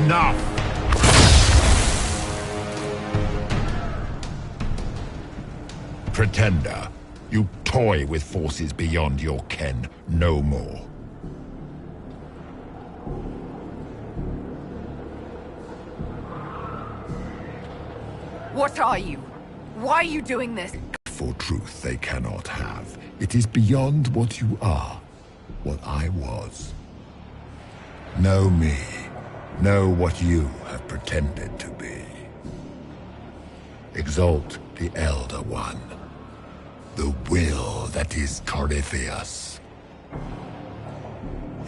enough! Pretender, you toy with forces beyond your ken no more. What are you? Why are you doing this? For truth they cannot have. It is beyond what you are, what I was. Know me. Know what you have pretended to be. Exalt the Elder One. The will that is Corypheus.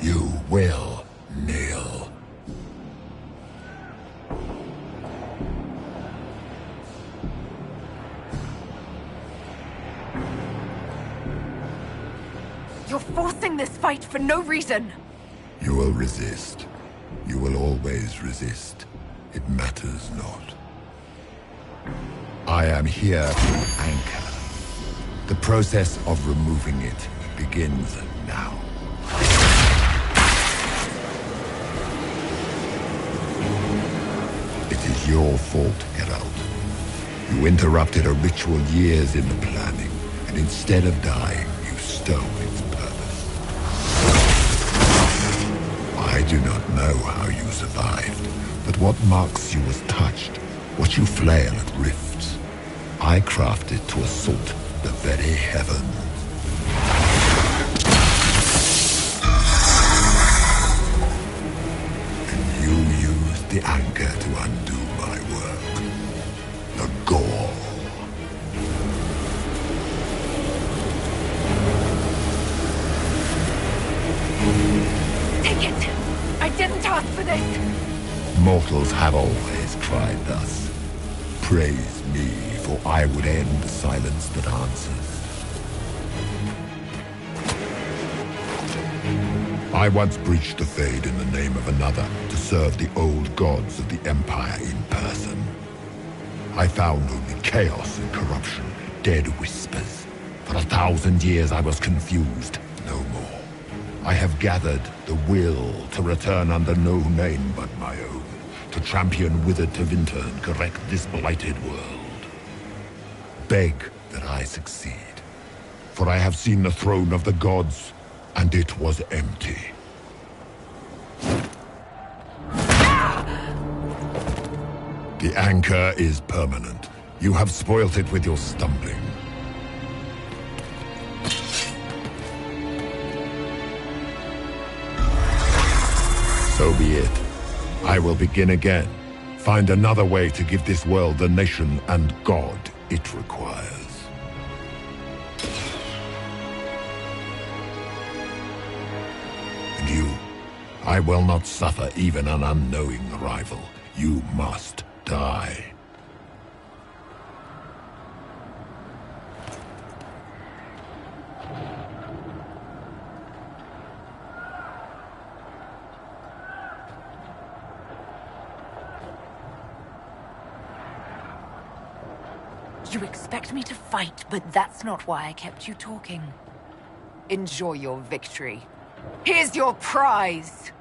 You will kneel. You're forcing this fight for no reason. You will resist. You will always resist. It matters not. I am here to anchor. The process of removing it begins now. It is your fault, Herald. You interrupted a ritual years in the planning, and instead of dying, you stole its purpose. I do not know how you survived, but what marks you as touched, what you flail at rifts, I crafted to assault the very heavens. And you used the anchor to undo my work. The gall. Take it! I didn't ask for this! Mortals have always cried thus. Praise me, for I would end the silence that answers. I once breached the Fade in the name of another to serve the old gods of the Empire in person. I found only chaos and corruption, dead whispers. For 1,000 years I was confused, no more. I have gathered the will to return under no name but my own, to champion withered Tevinter and correct this blighted world. Beg that I succeed, for I have seen the throne of the gods, and it was empty. The anchor is permanent. You have spoilt it with your stumbling. So be it. I will begin again. Find another way to give this world the nation and God it requires. And you, I will not suffer even an unknowing rival. You must die. You expect me to fight, but that's not why I kept you talking. Enjoy your victory. Here's your prize!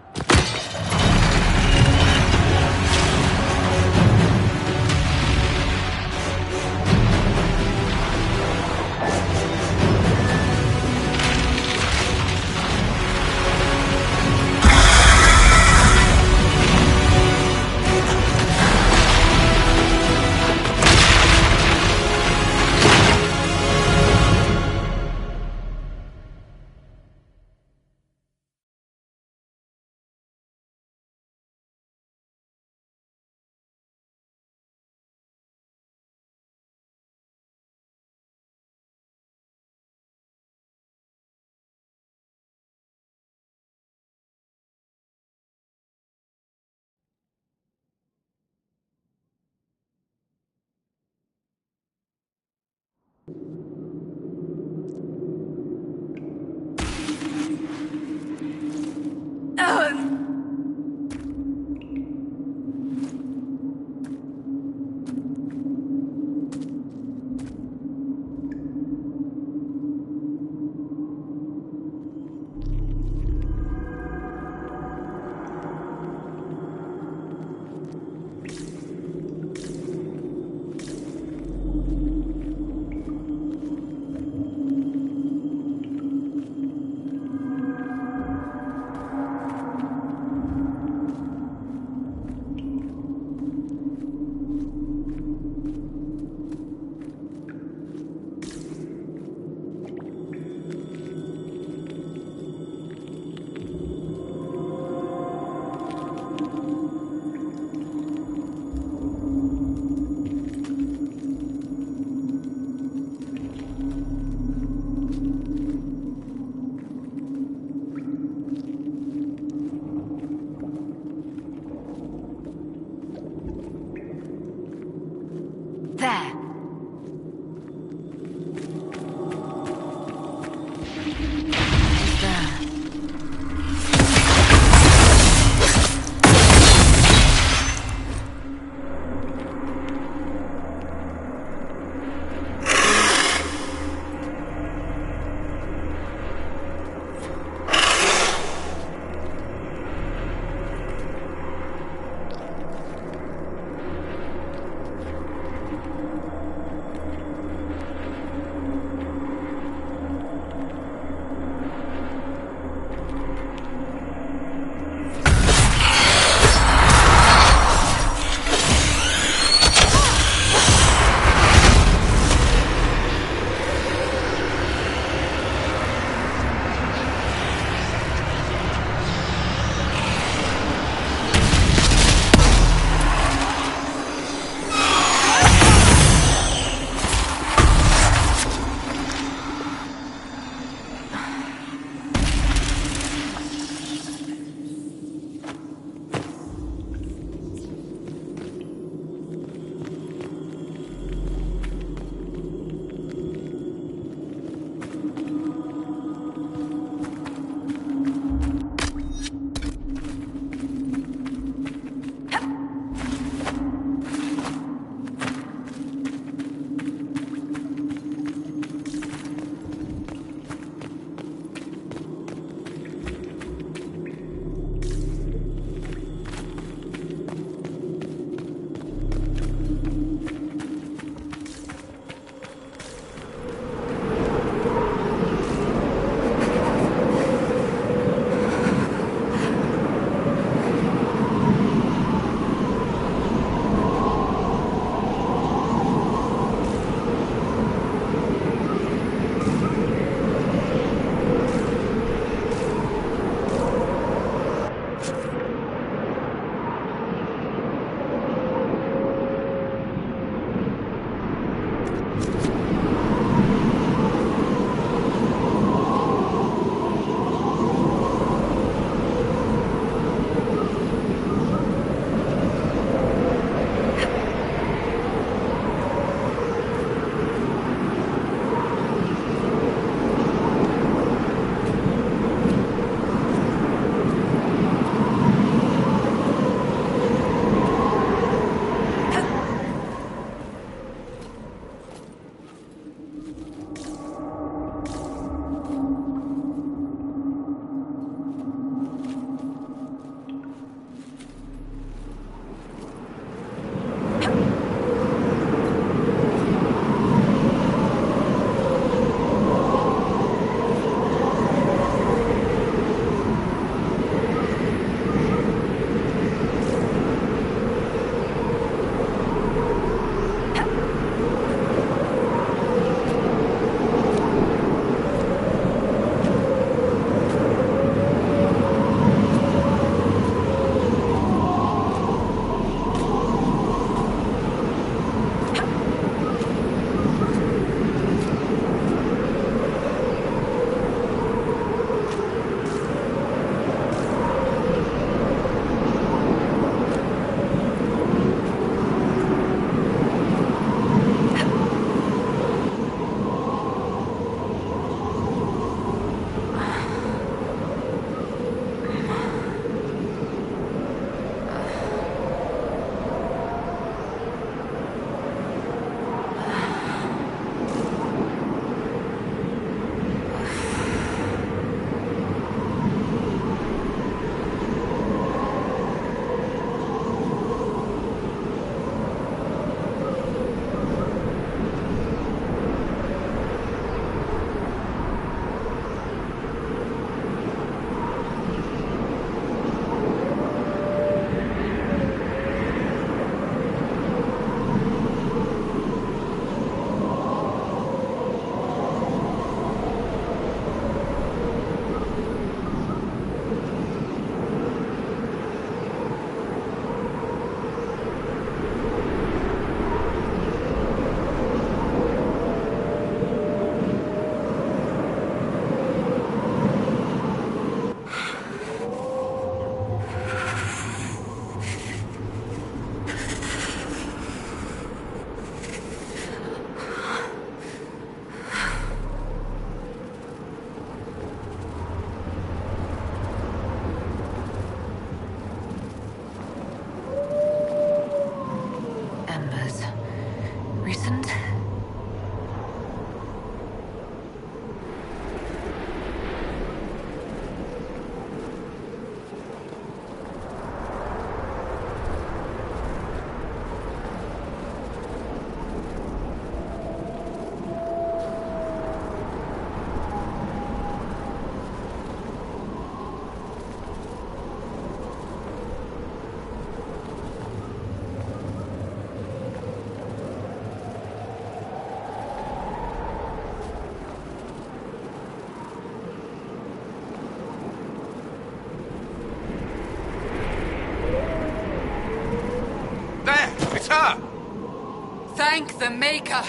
Thank the Maker!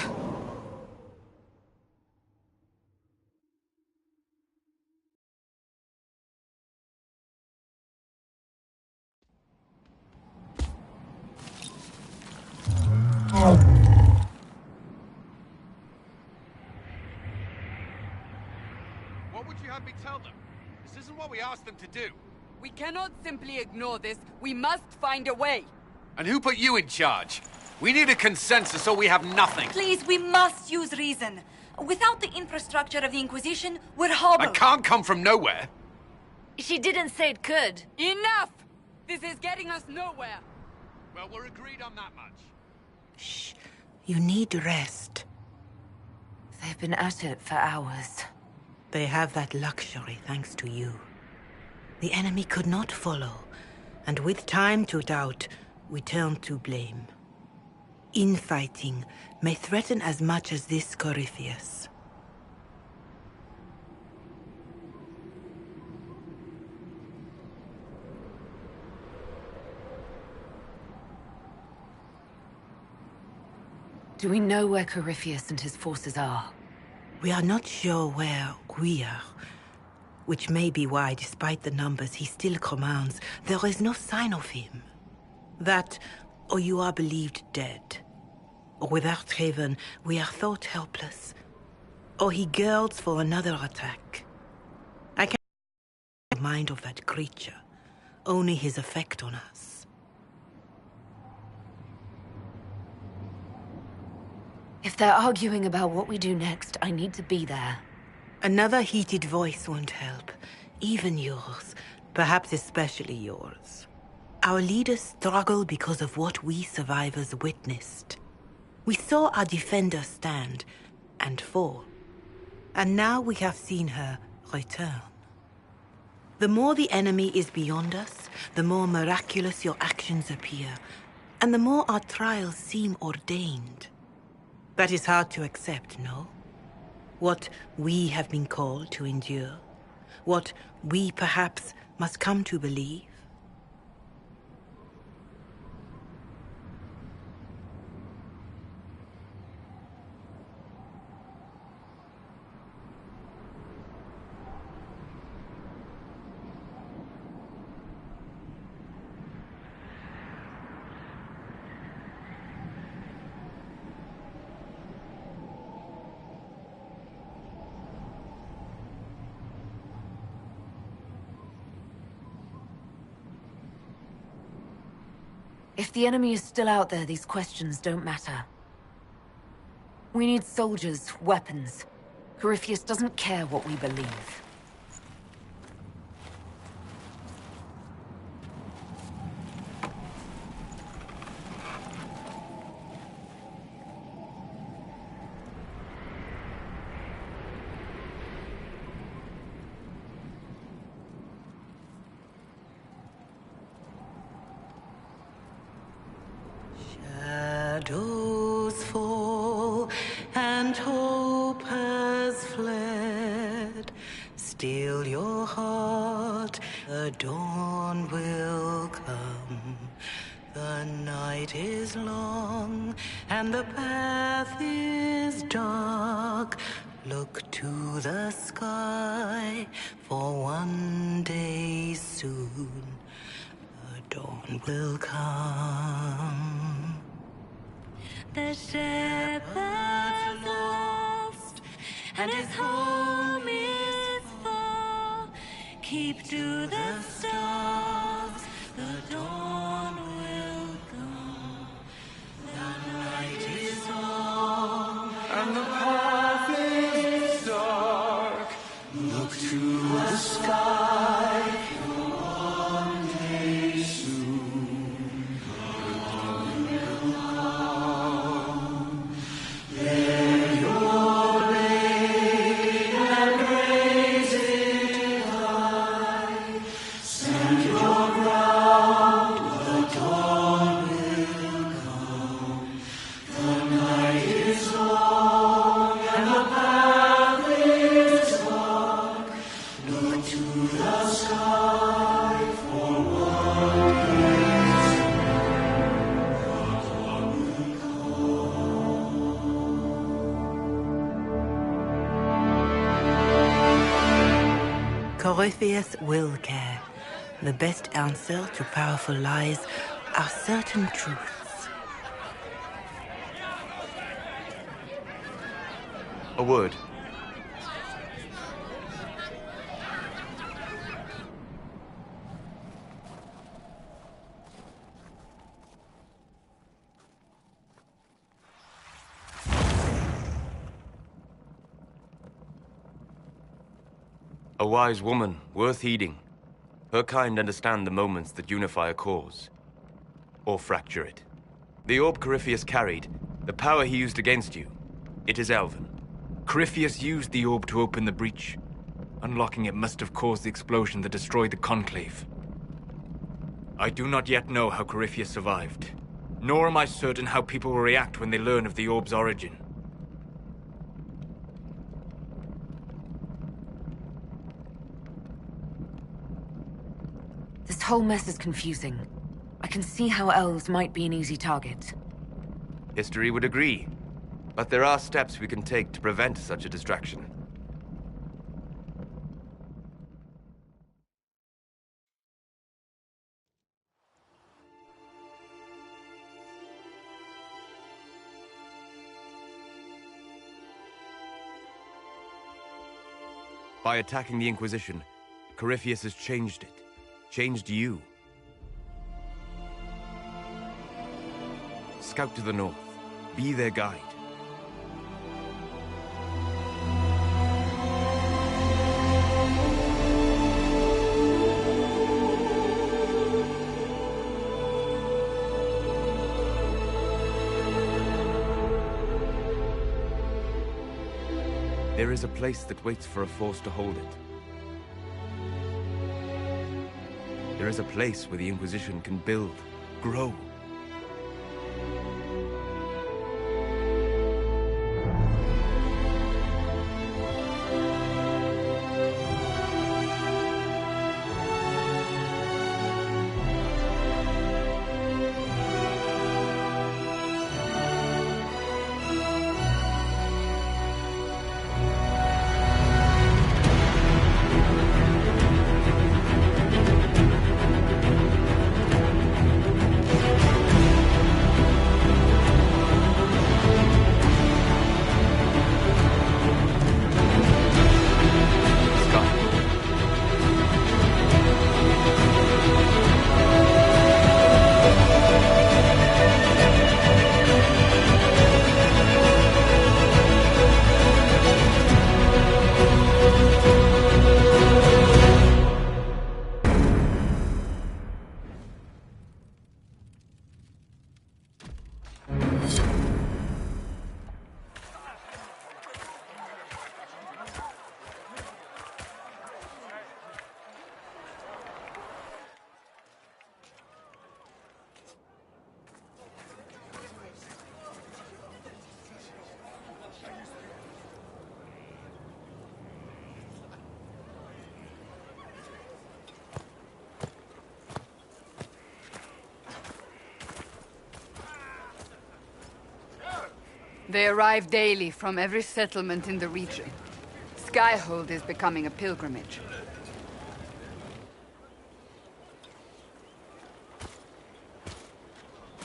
What would you have me tell them? This isn't what we asked them to do. We cannot simply ignore this. We must find a way. And who put you in charge? We need a consensus or we have nothing. Please, we must use reason. Without the infrastructure of the Inquisition, we're hobbled. I can't come from nowhere. She didn't say it could. Enough! This is getting us nowhere. Well, we're agreed on that much. Shh. You need rest. They've been at it for hours. They have that luxury thanks to you. The enemy could not follow, and with time to doubt, we turn to blame. Infighting may threaten as much as this Corypheus. Do we know where Corypheus and his forces are? We are not sure where we are, which may be why, despite the numbers he still commands, there is no sign of him. That, or you are believed dead. Or without Haven, we are thought helpless. Or he girds for another attack. I can't the mind of that creature, only his effect on us. If they're arguing about what we do next, I need to be there. Another heated voice won't help. Even yours. Perhaps especially yours. Our leaders struggle because of what we survivors witnessed. We saw our defender stand and fall. And now we have seen her return. The more the enemy is beyond us, the more miraculous your actions appear, and the more our trials seem ordained. That is hard to accept, no? What we have been called to endure, what we perhaps must come to believe. If the enemy is still out there, these questions don't matter. We need soldiers, weapons. Corypheus doesn't care what we believe. Shadows fall and hope has fled. Still your heart, the dawn will come. The night is long and the path is dark. Look to the sky, for one day soon the dawn will come. The shepherd's lost, and his home is far. Keep to the stars, the dawn will come. The night is long, And the path is dark. look to the sky. One day soon, the dawn will come. Let your blade and raise it high. Stand your ground. Corypheus will care. The best answer to powerful lies are certain truths. A word. A wise woman, worth heeding. Her kind understand the moments that unify a cause. Or fracture it. The orb Corypheus carried, the power he used against you, it is Elven. Corypheus used the orb to open the breach. Unlocking it must have caused the explosion that destroyed the Conclave. I do not yet know how Corypheus survived, nor am I certain how people will react when they learn of the orb's origin. This whole mess is confusing. I can see how elves might be an easy target. History would agree. But there are steps we can take to prevent such a distraction. By attacking the Inquisition, Corypheus has changed it. Changed you. Scout to the north. Be their guide. There is a place that waits for a force to hold it. There is a place where the Inquisition can build, grow. They arrive daily from every settlement in the region. Skyhold is becoming a pilgrimage.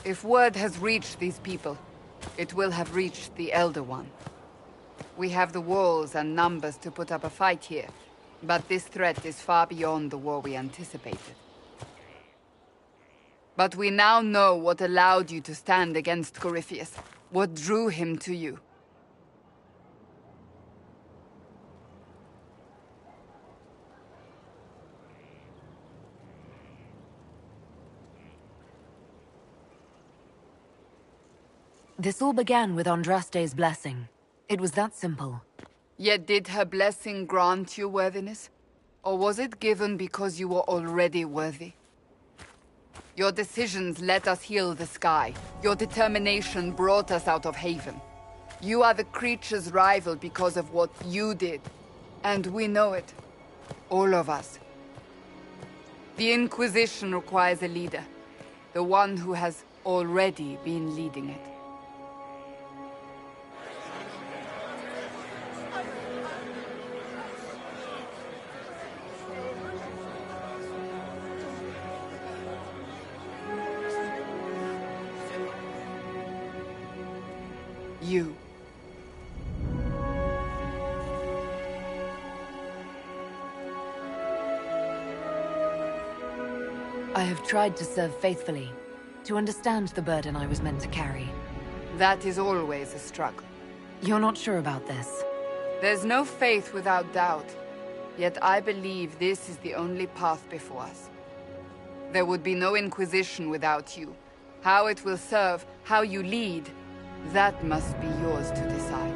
If word has reached these people, it will have reached the Elder One. We have the walls and numbers to put up a fight here, but this threat is far beyond the war we anticipated. But we now know what allowed you to stand against Corypheus, what drew him to you. This all began with Andraste's blessing. It was that simple. Yet did her blessing grant you worthiness? Or was it given because you were already worthy? Your decisions let us heal the sky. Your determination brought us out of Haven. You are the creature's rival because of what you did. And we know it. All of us. The Inquisition requires a leader. The one who has already been leading it. You. I have tried to serve faithfully, to understand the burden I was meant to carry. That is always a struggle. You're not sure about this? There's no faith without doubt. Yet I believe this is the only path before us. There would be no Inquisition without you. How it will serve, how you lead, that must be yours to decide.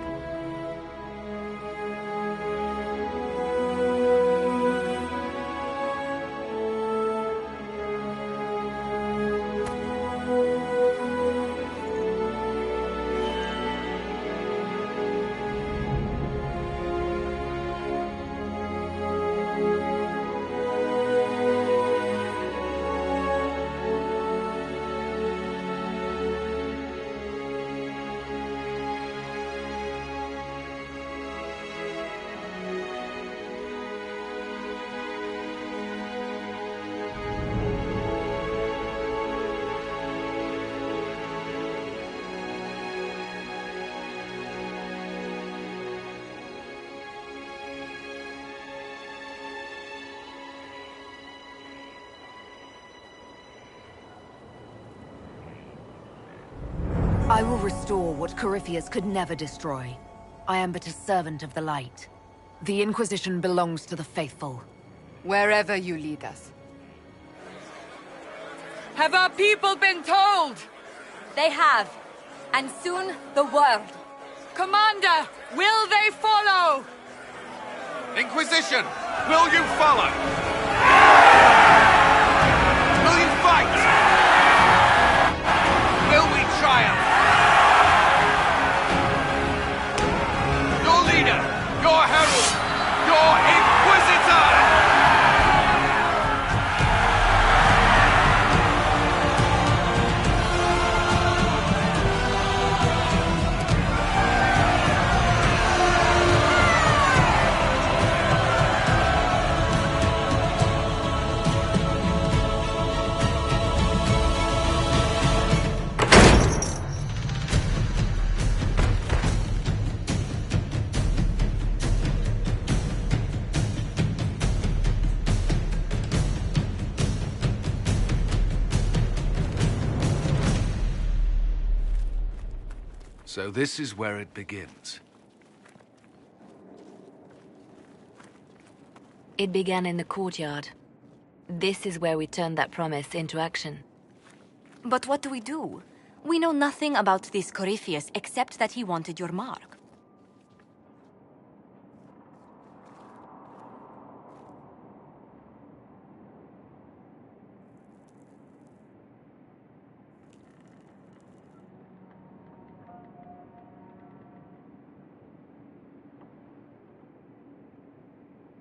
I will restore what Corypheus could never destroy. I am but a servant of the light. The Inquisition belongs to the faithful. Wherever you lead us. Have our people been told? They have. And soon, the world. Commander, will they follow? Inquisition, will you follow? Will you fight? Will we triumph? Your leader, your herald, your Inquisitor! So this is where it begins. It began in the courtyard. This is where we turned that promise into action. But what do we do? We know nothing about this Corypheus except that he wanted your mark.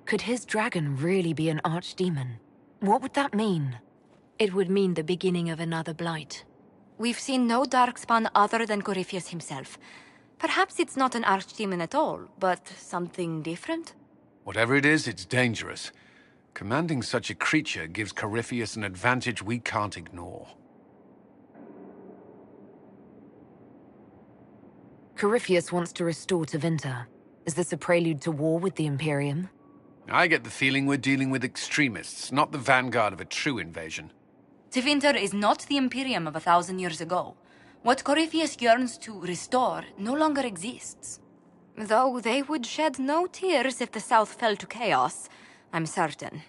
Could his dragon really be an archdemon? What would that mean? It would mean the beginning of another blight. We've seen no darkspawn other than Corypheus himself. Perhaps it's not an archdemon at all, but something different? Whatever it is, it's dangerous. Commanding such a creature gives Corypheus an advantage we can't ignore. Corypheus wants to restore Tevinter. Is this a prelude to war with the Imperium? I get the feeling we're dealing with extremists, not the vanguard of a true invasion. Tevinter is not the Imperium of 1,000 years ago. What Corypheus yearns to restore no longer exists. Though they would shed no tears if the South fell to chaos, I'm certain.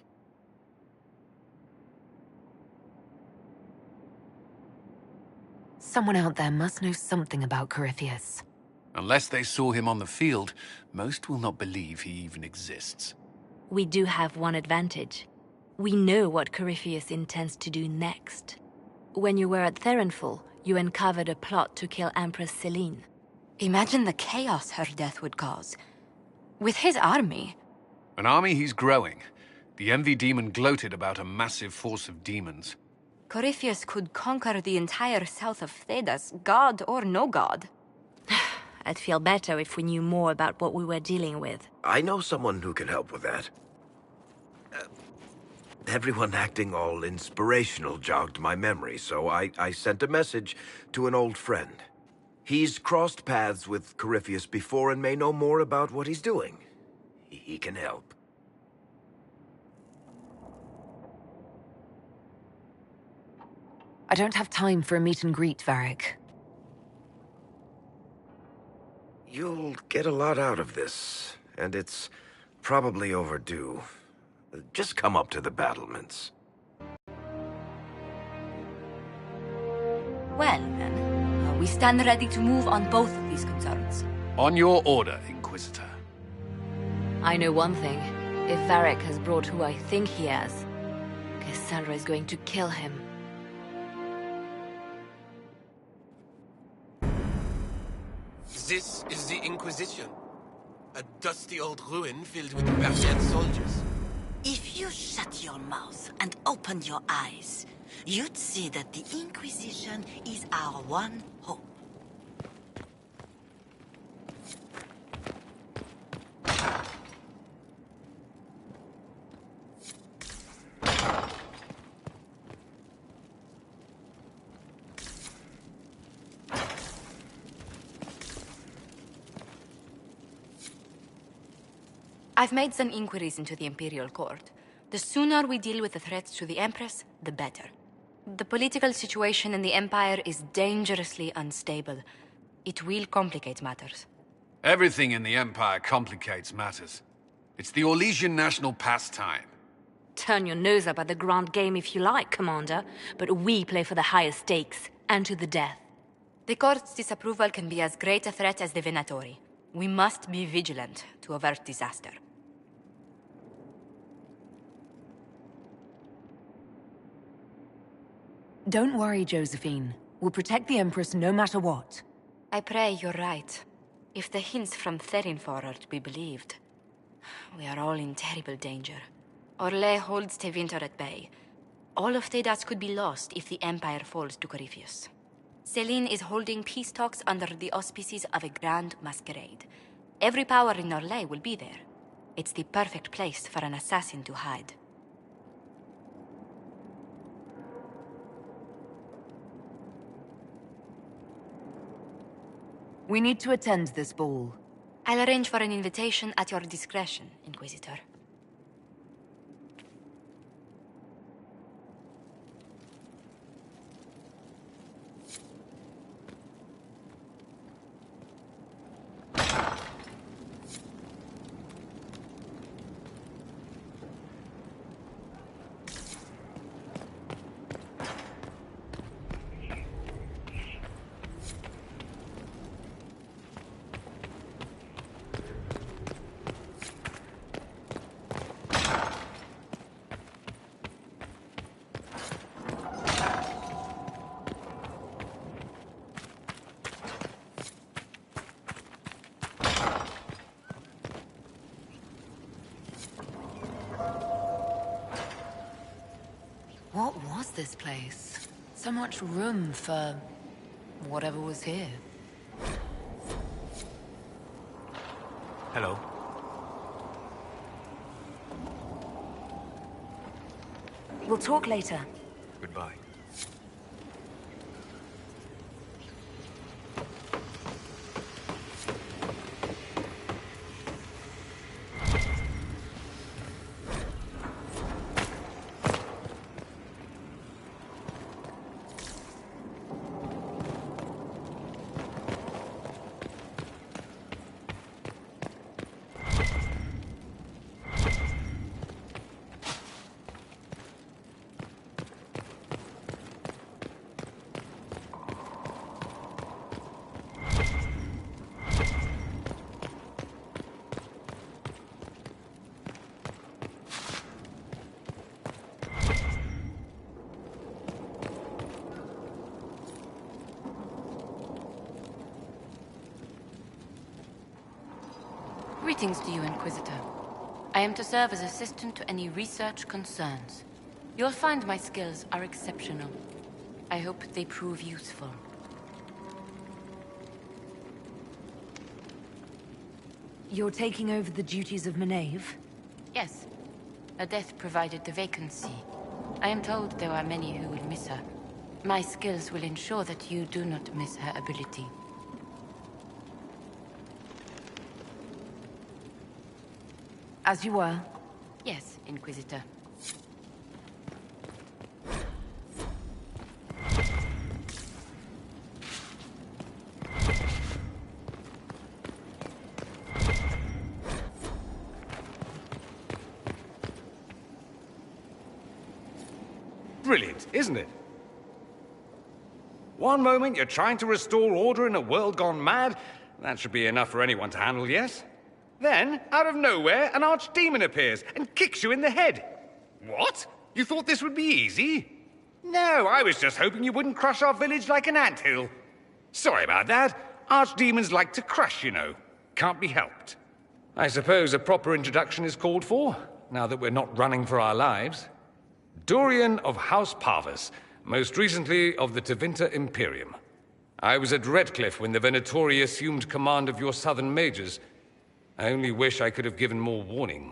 Someone out there must know something about Corypheus. Unless they saw him on the field, most will not believe he even exists. We do have one advantage. We know what Corypheus intends to do next. When you were at Therenfall, you uncovered a plot to kill Empress Celine. Imagine the chaos her death would cause. With his army. An army he's growing. The Envy Demon gloated about a massive force of demons. Corypheus could conquer the entire south of Thedas, god or no god. I'd feel better if we knew more about what we were dealing with. I know someone who can help with that. Everyone acting all inspirational jogged my memory, so I sent a message to an old friend. He's crossed paths with Corypheus before and may know more about what he's doing. He can help. I don't have time for a meet and greet, Varric. You'll get a lot out of this, and it's probably overdue. Just come up to the battlements. Well, then, we stand ready to move on both of these concerns. On your order, Inquisitor. I know one thing. If Varric has brought who I think he has, Cassandra is going to kill him. This is the Inquisition. A dusty old ruin filled with barbarian soldiers. If you shut your mouth and open your eyes, you'd see that the Inquisition is our one hope. I've made some inquiries into the Imperial Court. The sooner we deal with the threats to the Empress, the better. The political situation in the Empire is dangerously unstable. It will complicate matters. Everything in the Empire complicates matters. It's the Orlesian national pastime. Turn your nose up at the grand game if you like, Commander, but we play for the highest stakes, and to the death. The Court's disapproval can be as great a threat as the Venatori. We must be vigilant to avert disaster. Don't worry, Josephine. We'll protect the Empress no matter what. I pray you're right. If the hints from Therinfor are to be believed, we are all in terrible danger. Orlais holds Tevinter at bay. All of Thedas could be lost if the Empire falls to Corypheus. Selene is holding peace talks under the auspices of a grand masquerade. Every power in Orlais will be there. It's the perfect place for an assassin to hide. We need to attend this ball. I'll arrange for an invitation at your discretion, Inquisitor. What was this place? So much room for whatever was here. Hello. We'll talk later. Goodbye. Greetings to you, Inquisitor. I am to serve as assistant to any research concerns. You'll find my skills are exceptional. I hope they prove useful. You're taking over the duties of Maenave? Yes. Her death provided the vacancy. I am told there are many who will miss her. My skills will ensure that you do not miss her ability. As you were. Yes, Inquisitor. Brilliant, isn't it? One moment you're trying to restore order in a world gone mad. That should be enough for anyone to handle, yes? Then, out of nowhere, an archdemon appears and kicks you in the head. What? You thought this would be easy? No, I was just hoping you wouldn't crush our village like an anthill. Sorry about that. Archdemons like to crush, you know. Can't be helped. I suppose a proper introduction is called for, now that we're not running for our lives. Dorian of House Parvus, most recently of the Tevinter Imperium. I was at Redcliffe when the Venatori assumed command of your southern mages. I only wish I could have given more warning.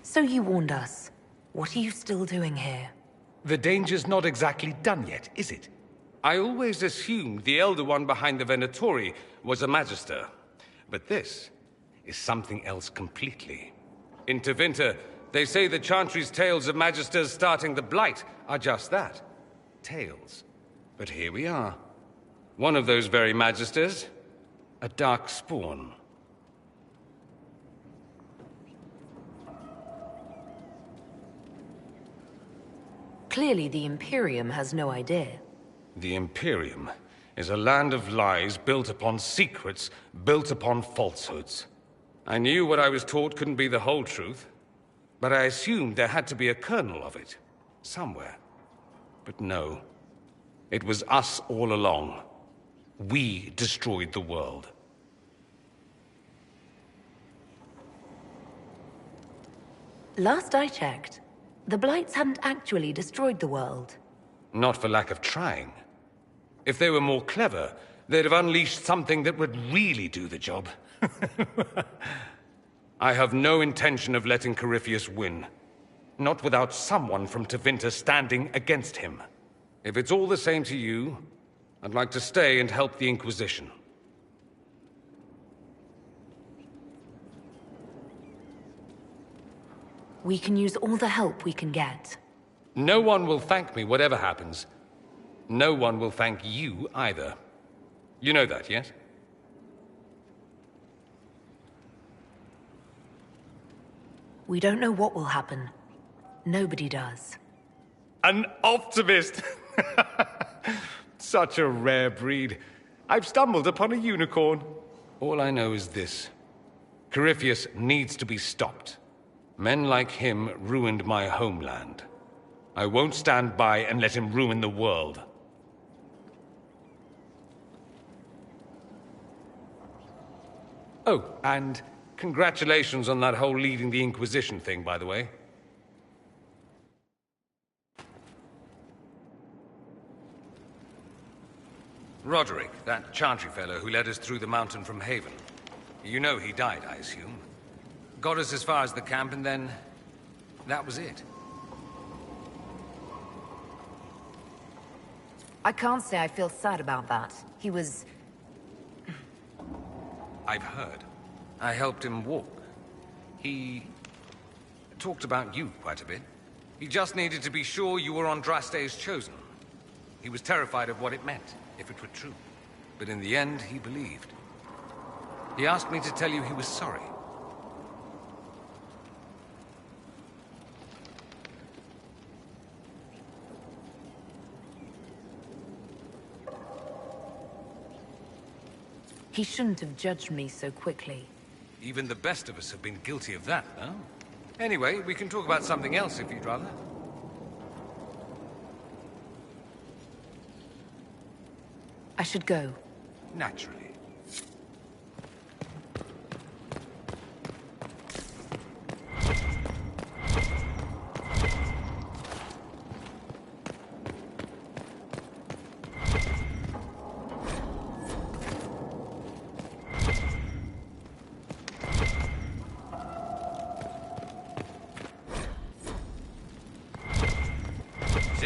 So you warned us. What are you still doing here? The danger's not exactly done yet, is it? I always assumed the Elder One behind the Venatori was a Magister. But this is something else completely. In Tevinter, they say the Chantry's tales of Magisters starting the Blight are just that. Tales. But here we are. One of those very Magisters. A dark spawn. Clearly the Imperium has no idea. The Imperium is a land of lies built upon secrets, built upon falsehoods. I knew what I was taught couldn't be the whole truth, but I assumed there had to be a kernel of it, somewhere. But no. It was us all along. We destroyed the world. Last I checked, the Blights hadn't actually destroyed the world. Not for lack of trying. If they were more clever, they'd have unleashed something that would really do the job. I have no intention of letting Corypheus win. Not without someone from Tevinter standing against him. If it's all the same to you, I'd like to stay and help the Inquisition. We can use all the help we can get. No one will thank me, whatever happens. No one will thank you either. You know that, yes? We don't know what will happen. Nobody does. An optimist! Such a rare breed. I've stumbled upon a unicorn. All I know is this. Corypheus needs to be stopped. Men like him ruined my homeland. I won't stand by and let him ruin the world. Oh, and congratulations on that whole leading the Inquisition thing, by the way. Roderick, that Chantry fellow who led us through the mountain from Haven. You know he died, I assume. Got us as far as the camp, and then that was it. I can't say I feel sad about that. He was... I've heard. I helped him walk. He talked about you quite a bit. He just needed to be sure you were Andraste's chosen. He was terrified of what it meant, if it were true. But in the end, he believed. He asked me to tell you he was sorry. He shouldn't have judged me so quickly. Even the best of us have been guilty of that, no? Anyway, we can talk about something else if you'd rather. I should go. Naturally.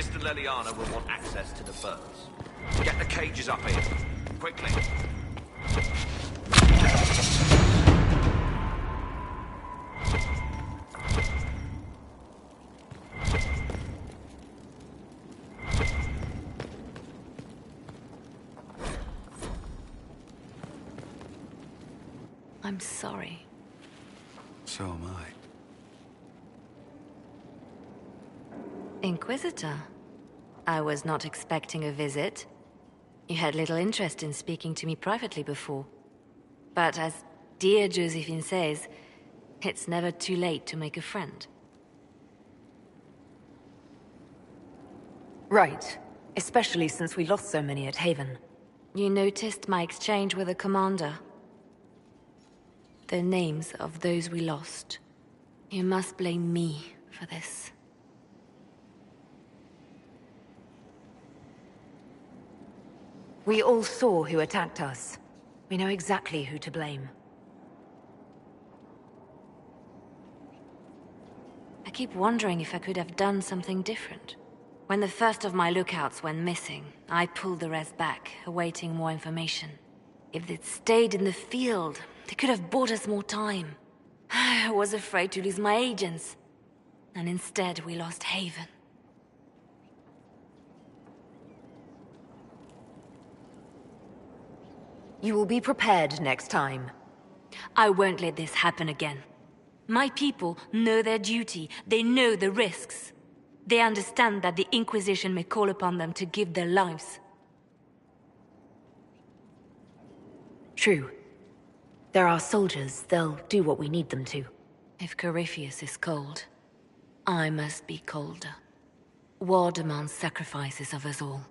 Sister Leliana will want access to the birds. Get the cages up here. Quickly. I'm sorry. So am I. Inquisitor, I was not expecting a visit. You had little interest in speaking to me privately before. But as dear Josephine says, it's never too late to make a friend. Right. Especially since we lost so many at Haven. You noticed my exchange with the commander? The names of those we lost. You must blame me for this. We all saw who attacked us. We know exactly who to blame. I keep wondering if I could have done something different. When the first of my lookouts went missing, I pulled the rest back, awaiting more information. If they'd stayed in the field, they could have bought us more time. I was afraid to lose my agents. And instead, we lost Haven. You will be prepared next time. I won't let this happen again. My people know their duty. They know the risks. They understand that the Inquisition may call upon them to give their lives. True. They're our soldiers. They'll do what we need them to. If Corypheus is cold, I must be colder. War demands sacrifices of us all.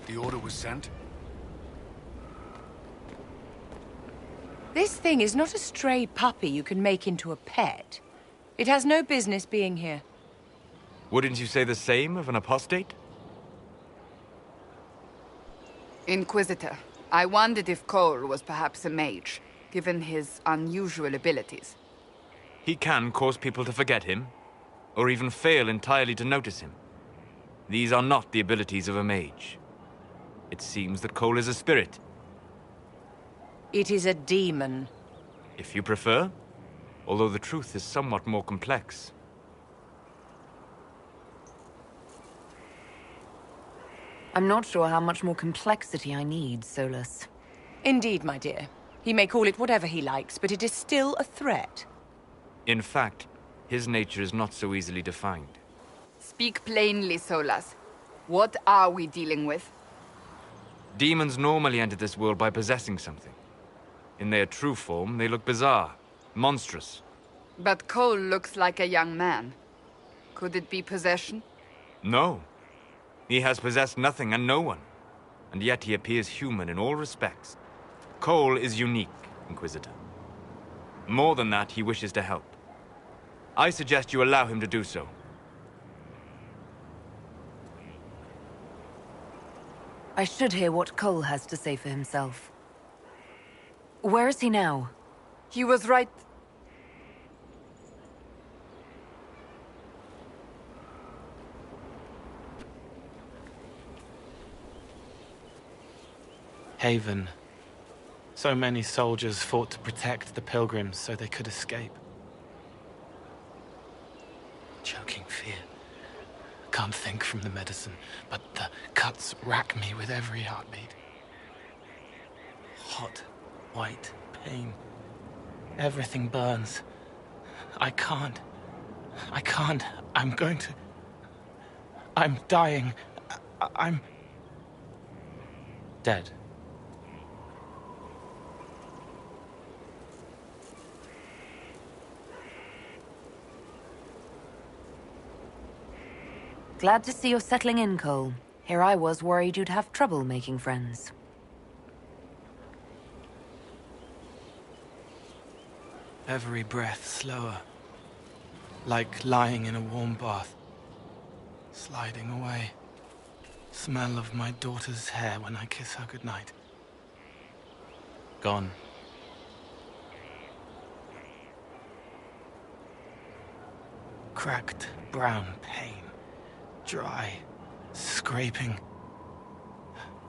The order was sent? This thing is not a stray puppy you can make into a pet. It has no business being here. Wouldn't you say the same of an apostate? Inquisitor, I wondered if Cole was perhaps a mage, given his unusual abilities. He can cause people to forget him, or even fail entirely to notice him. These are not the abilities of a mage. It seems that Cole is a spirit. It is a demon. If you prefer, although the truth is somewhat more complex. I'm not sure how much more complexity I need, Solus. Indeed, my dear. He may call it whatever he likes, but it is still a threat. In fact, his nature is not so easily defined. Speak plainly, Solus. What are we dealing with? Demons normally enter this world by possessing something. In their true form, they look bizarre, monstrous. But Cole looks like a young man. Could it be possession? No. He has possessed nothing and no one. And yet he appears human in all respects. Cole is unique, Inquisitor. More than that, he wishes to help. I suggest you allow him to do so. I should hear what Cole has to say for himself. Where is he now? He was right... Haven. So many soldiers fought to protect the pilgrims so they could escape. Choking fear. Can't think from the medicine, but the cuts rack me with every heartbeat. Hot, white pain. Everything burns. I can't. I'm going to... I'm dying. I'm... dead. Glad to see you're settling in, Cole. Here I was worried you'd have trouble making friends. Every breath slower. Like lying in a warm bath. Sliding away. Smell of my daughter's hair when I kiss her goodnight. Gone. Cracked brown pain. Dry. Scraping.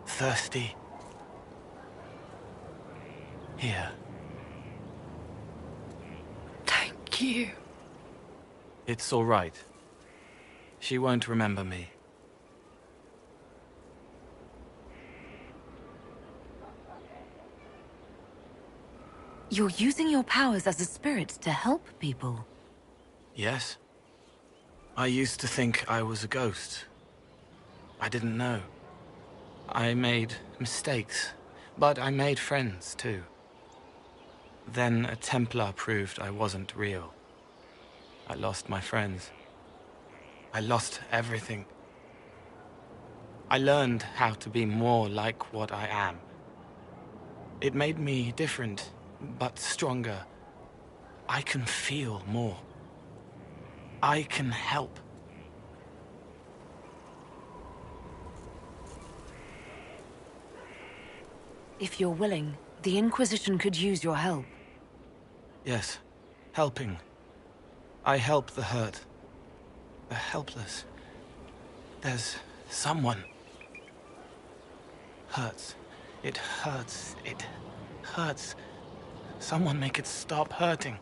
Thirsty. Here. Thank you. It's all right. She won't remember me. You're using your powers as a spirit to help people. Yes? I used to think I was a ghost. I didn't know. I made mistakes, but I made friends too. Then a Templar proved I wasn't real. I lost my friends. I lost everything. I learned how to be more like what I am. It made me different, but stronger. I can feel more. I can help. If you're willing, the Inquisition could use your help. Yes, helping. I help the hurt. The helpless. There's someone. Hurts. It hurts. It hurts. Someone make it stop hurting.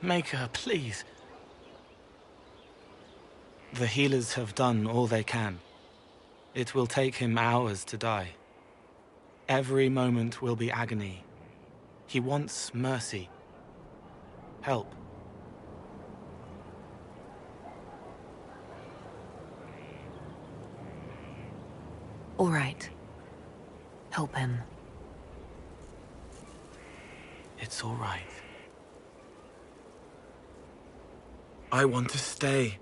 Make her, please. The healers have done all they can. It will take him hours to die. Every moment will be agony. He wants mercy. Help. All right. Help him. It's all right. I want to stay.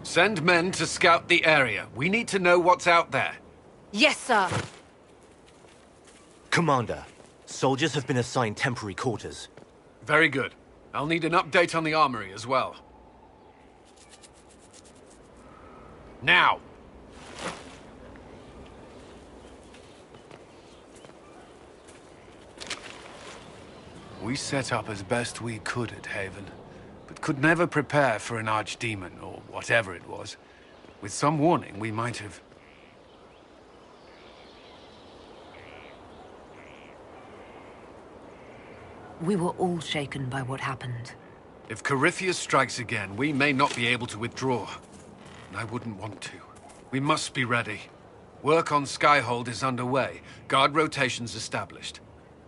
Send men to scout the area. We need to know what's out there. Yes, sir. Commander, soldiers have been assigned temporary quarters. Very good. I'll need an update on the armory as well. Now! We set up as best we could at Haven, but could never prepare for an archdemon, or whatever it was. With some warning, we might have... We were all shaken by what happened. If Corypheus strikes again, we may not be able to withdraw. And I wouldn't want to. We must be ready. Work on Skyhold is underway. Guard rotations established.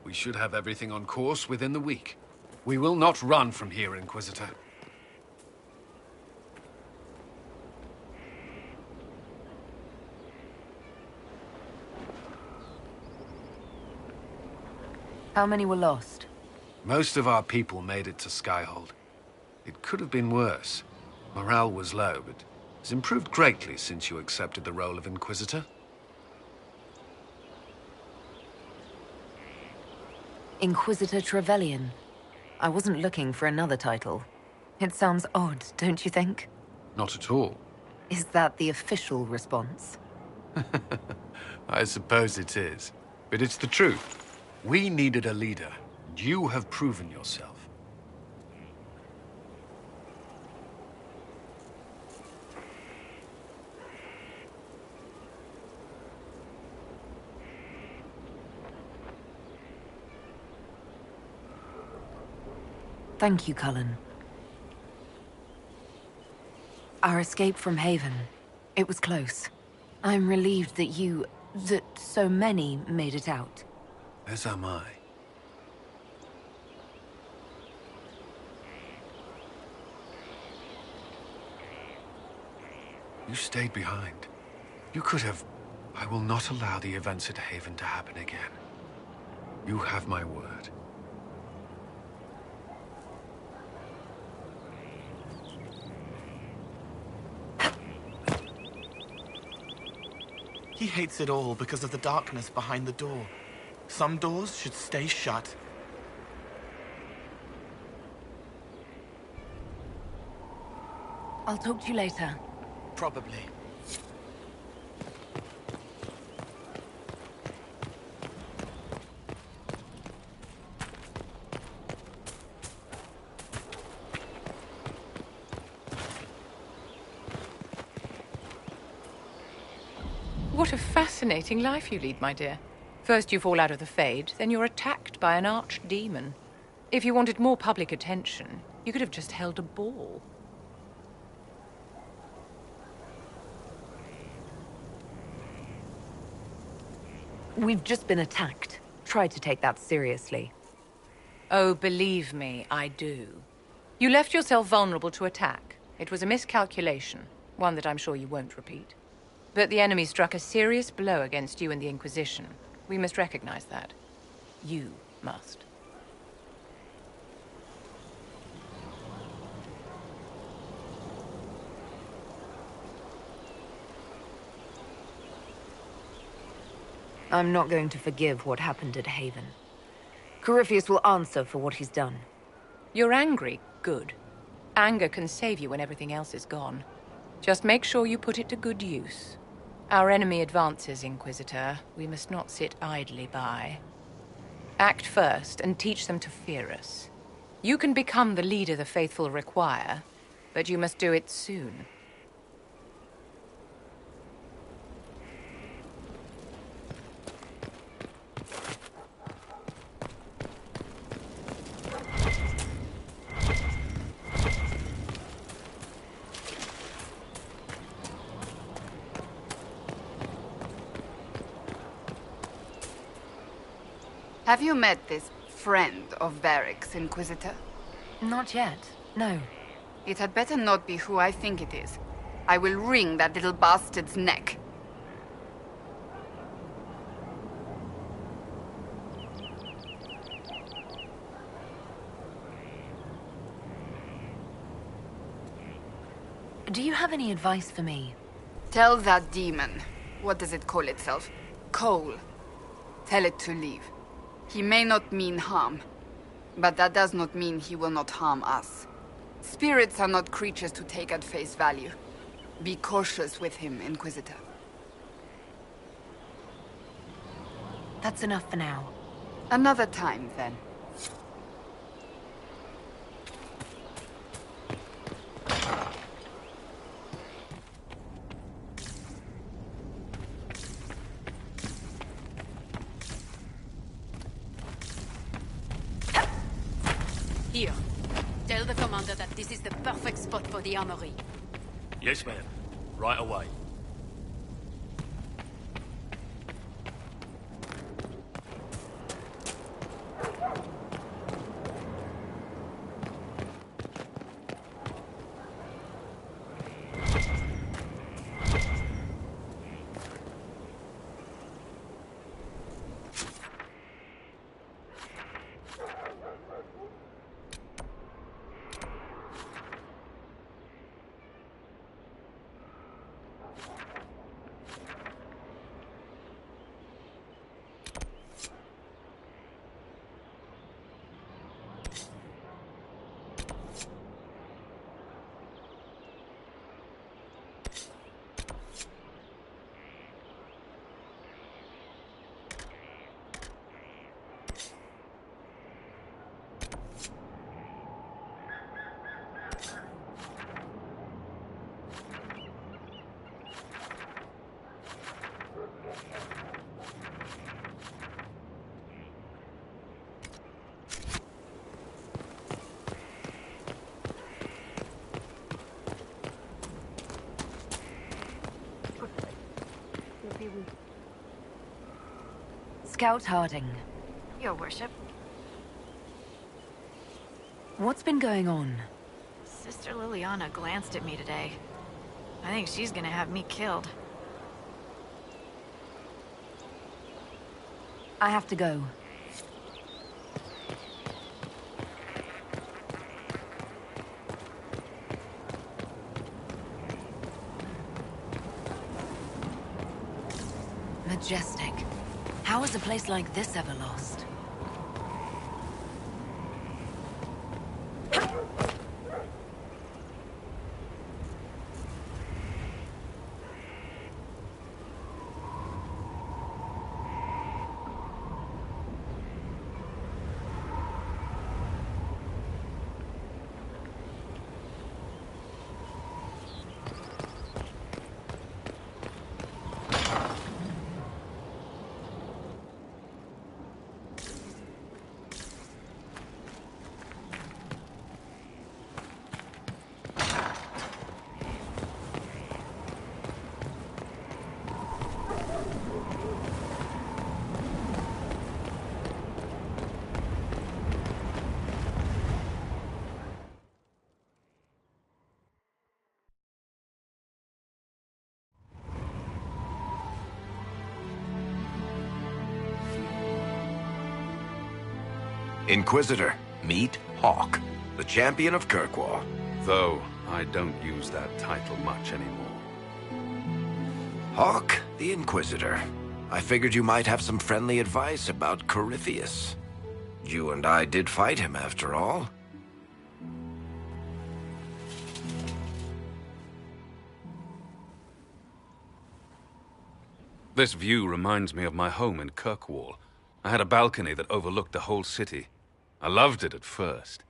We should have everything on course within the week. We will not run from here, Inquisitor. How many were lost? Most of our people made it to Skyhold. It could have been worse. Morale was low, but it's improved greatly since you accepted the role of Inquisitor. Inquisitor Trevelyan. I wasn't looking for another title. It sounds odd, don't you think? Not at all. Is that the official response? I suppose it is. But it's the truth. We needed a leader. And you have proven yourself. Thank you, Cullen. Our escape from Haven, it was close. I'm relieved that so many made it out. As am I. You stayed behind. You could have... I will not allow the events at Haven to happen again. You have my word. He hates it all because of the darkness behind the door. Some doors should stay shut. I'll talk to you later. Probably. What a fascinating life you lead, my dear. First you fall out of the Fade, then you're attacked by an archdemon. If you wanted more public attention, you could have just held a ball. We've just been attacked. Try to take that seriously. Oh, believe me, I do. You left yourself vulnerable to attack. It was a miscalculation, one that I'm sure you won't repeat. But the enemy struck a serious blow against you and the Inquisition. We must recognize that. You must. I'm not going to forgive what happened at Haven. Corypheus will answer for what he's done. You're angry? Good. Anger can save you when everything else is gone. Just make sure you put it to good use. Our enemy advances, Inquisitor. We must not sit idly by. Act first and teach them to fear us. You can become the leader the faithful require, but you must do it soon. Have you met this friend of Varric's, Inquisitor? Not yet, no. It had better not be who I think it is. I will wring that little bastard's neck. Do you have any advice for me? Tell that demon. What does it call itself? Cole. Tell it to leave. He may not mean harm, but that does not mean he will not harm us. Spirits are not creatures to take at face value. Be cautious with him, Inquisitor. That's enough for now. Another time, then. Here. Tell the commander that this is the perfect spot for the armory. Yes, ma'am. Right away. Scout Harding. Your worship. What's been going on? Sister Liliana glanced at me today. I think she's gonna have me killed. I have to go. Majestic. How is a place like this ever lost? Inquisitor, meet Hawk, the champion of Kirkwall. Though I don't use that title much anymore. Hawk, the Inquisitor. I figured you might have some friendly advice about Corypheus. You and I did fight him, after all. This view reminds me of my home in Kirkwall. I had a balcony that overlooked the whole city. I loved it at first.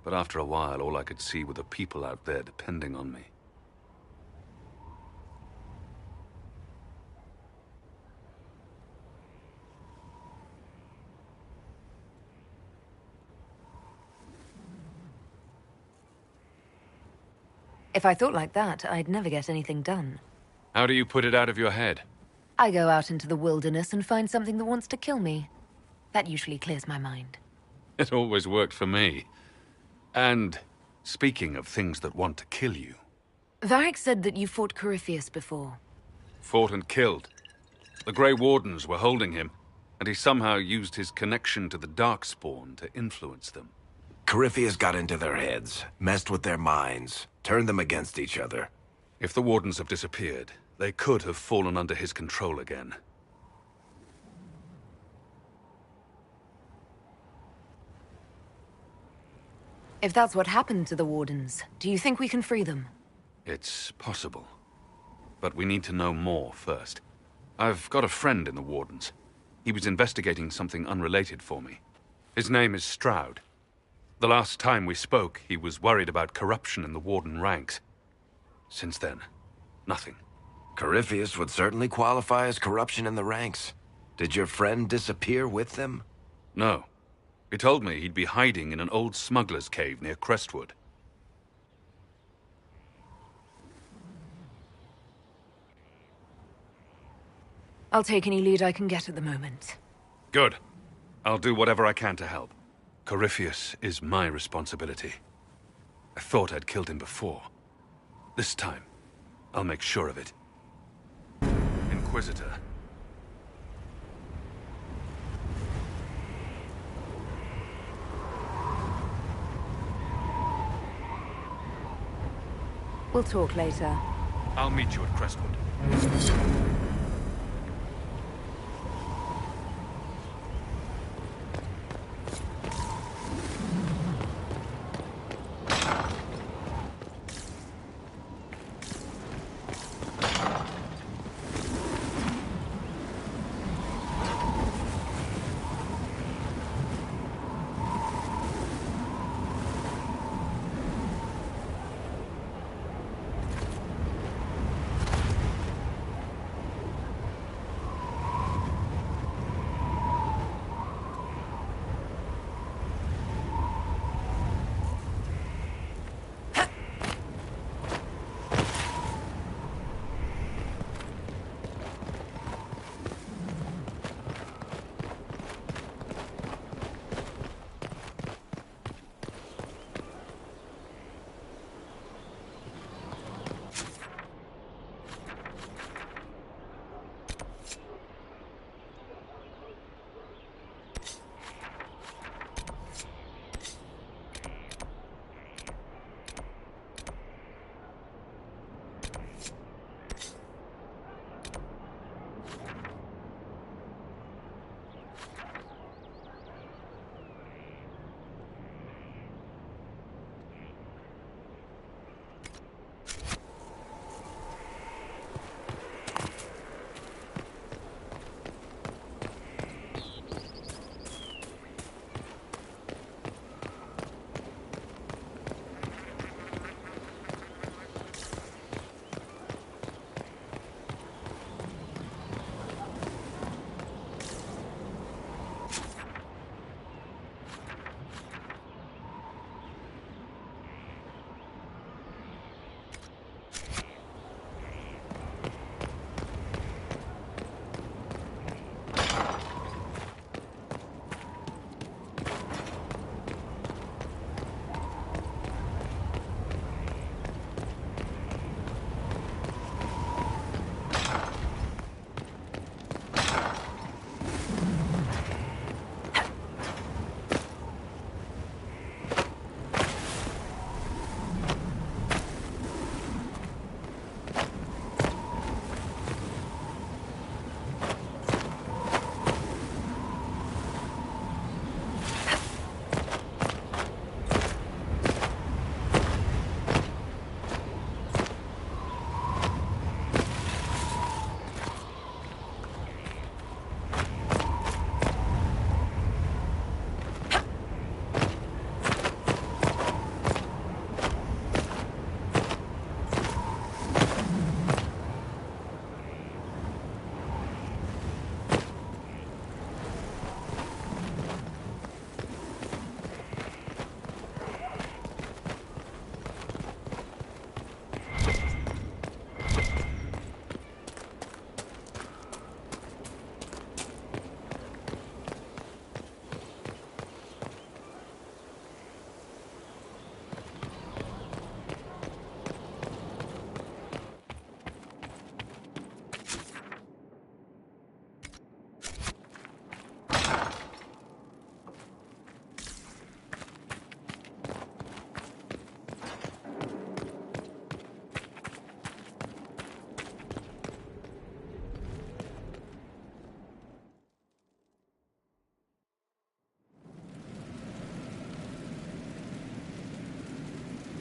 But after a while, all I could see were the people out there depending on me. If I thought like that, I'd never get anything done. How do you put it out of your head? I go out into the wilderness and find something that wants to kill me. That usually clears my mind. It always worked for me. And speaking of things that want to kill you... Varric said that you fought Corypheus before. Fought and killed. The Grey Wardens were holding him, and he somehow used his connection to the Darkspawn to influence them. Corypheus got into their heads, messed with their minds, turned them against each other. If the Wardens have disappeared, they could have fallen under his control again. If that's what happened to the Wardens, do you think we can free them? It's possible. But we need to know more first. I've got a friend in the Wardens. He was investigating something unrelated for me. His name is Stroud. The last time we spoke, he was worried about corruption in the Warden ranks. Since then, nothing. Corypheus would certainly qualify as corruption in the ranks. Did your friend disappear with them? No. He told me he'd be hiding in an old smuggler's cave near Crestwood. I'll take any lead I can get at the moment. Good. I'll do whatever I can to help. Corypheus is my responsibility. I thought I'd killed him before. This time, I'll make sure of it. Inquisitor. We'll talk later. I'll meet you at Crestwood.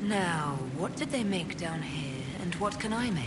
Now, what did they make down here, and what can I make?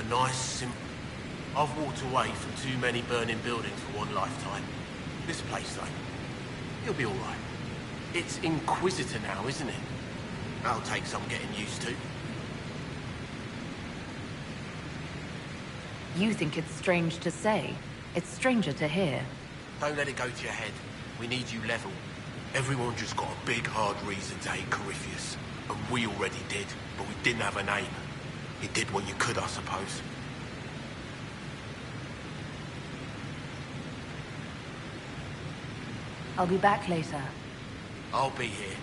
A nice, simple... I've walked away from too many burning buildings for one lifetime. This place, though, you'll be all right. It's Inquisitor now, isn't it? That'll take some getting used to. You think it's strange to say. It's stranger to hear. Don't let it go to your head. We need you level. Everyone just got a big, hard reason to hate Corypheus. And we already did, but we didn't have a name. You did what you could, I suppose. I'll be back later. I'll be here.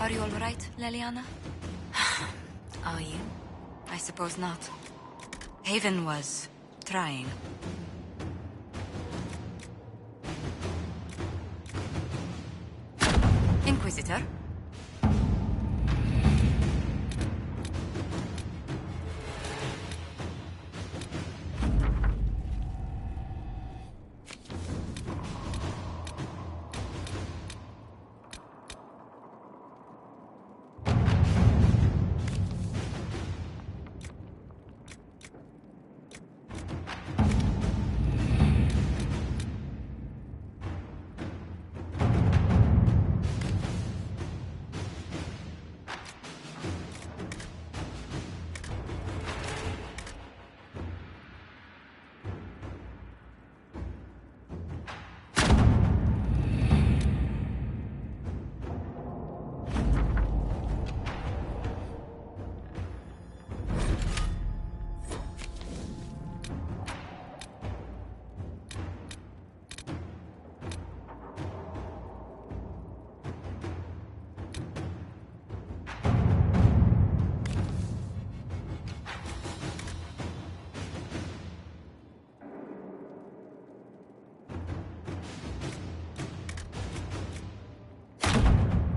Are you all right, Leliana? Are you? I suppose not. Haven was trying. Inquisitor?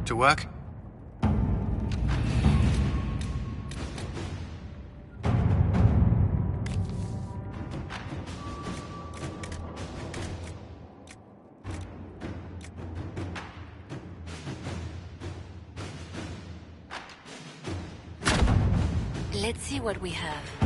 To work? Let's see what we have.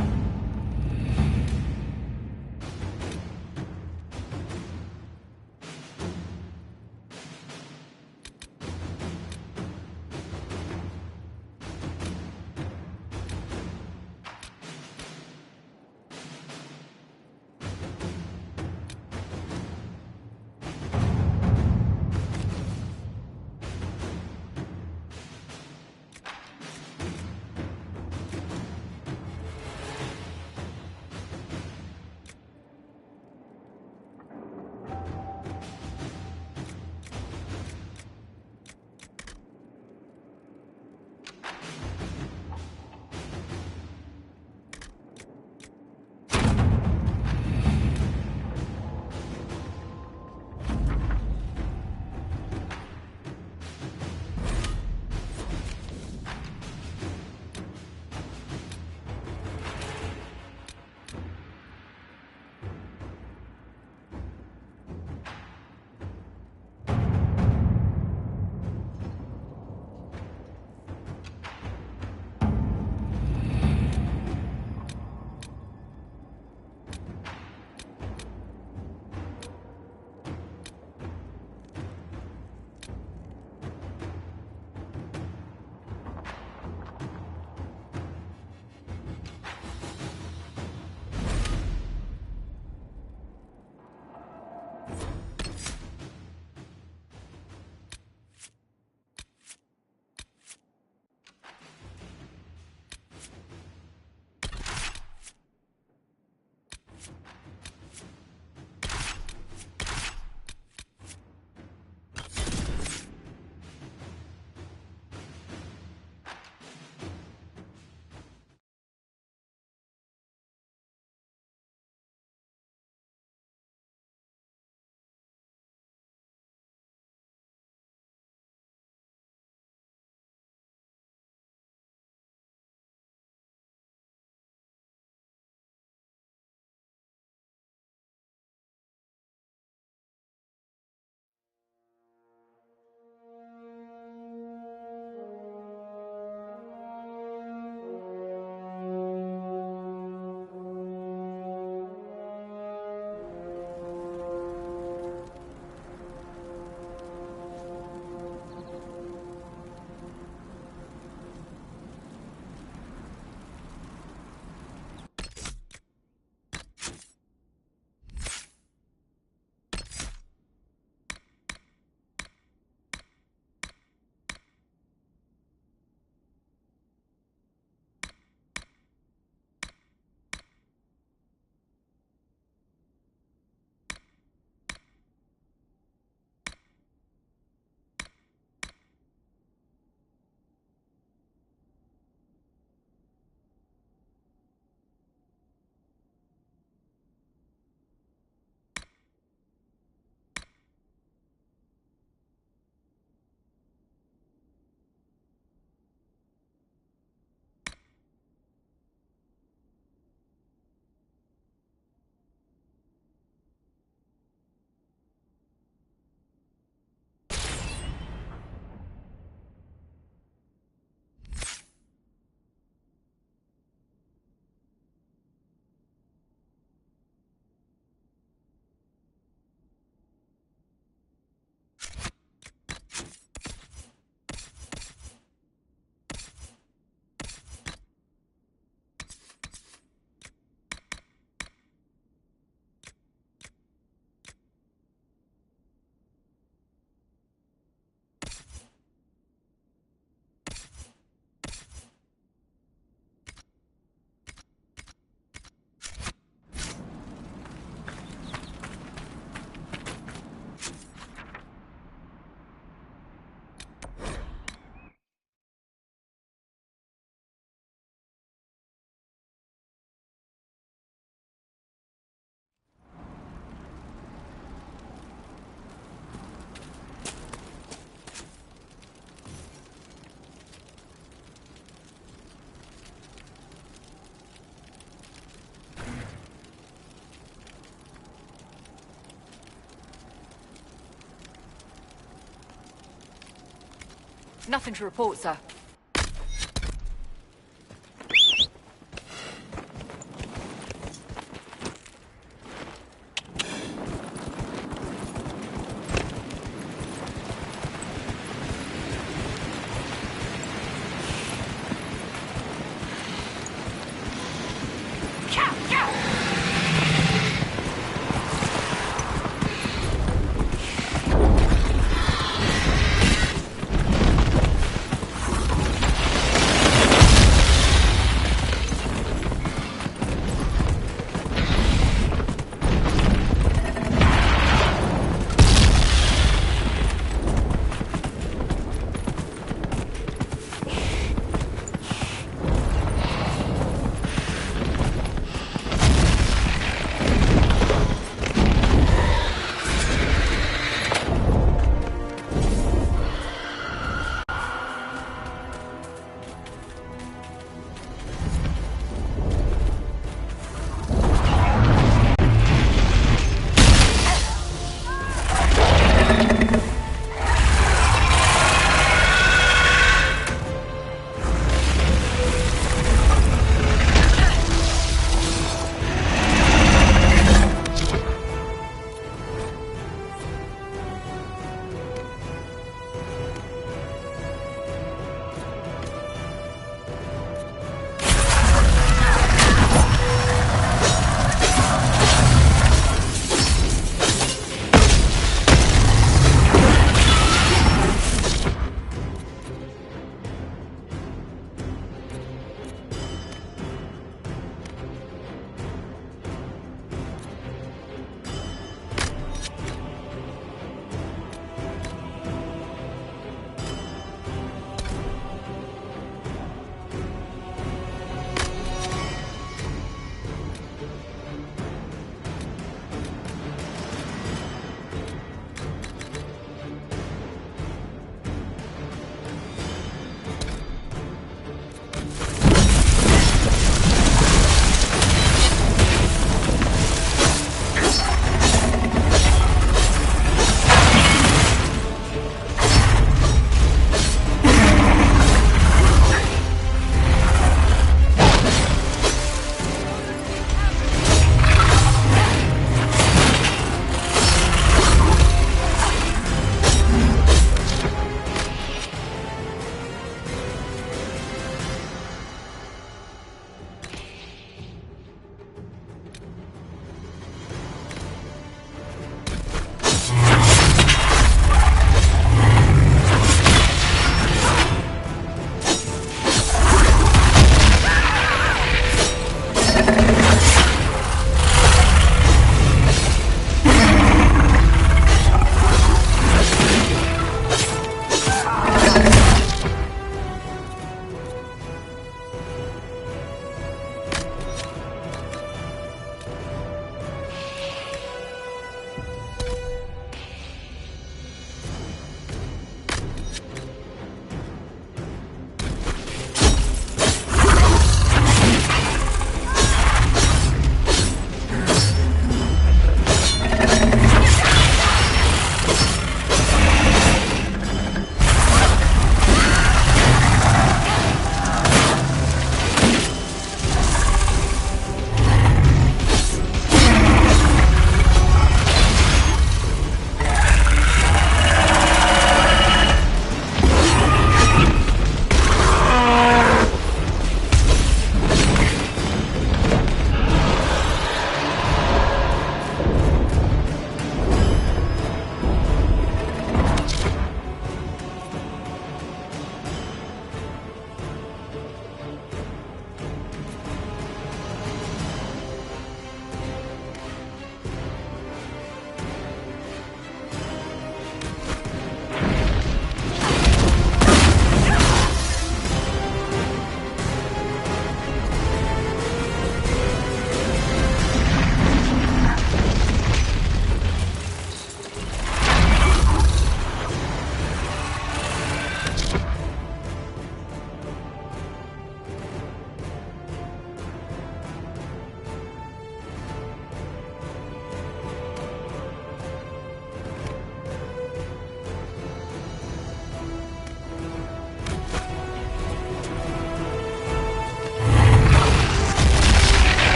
Nothing to report, sir.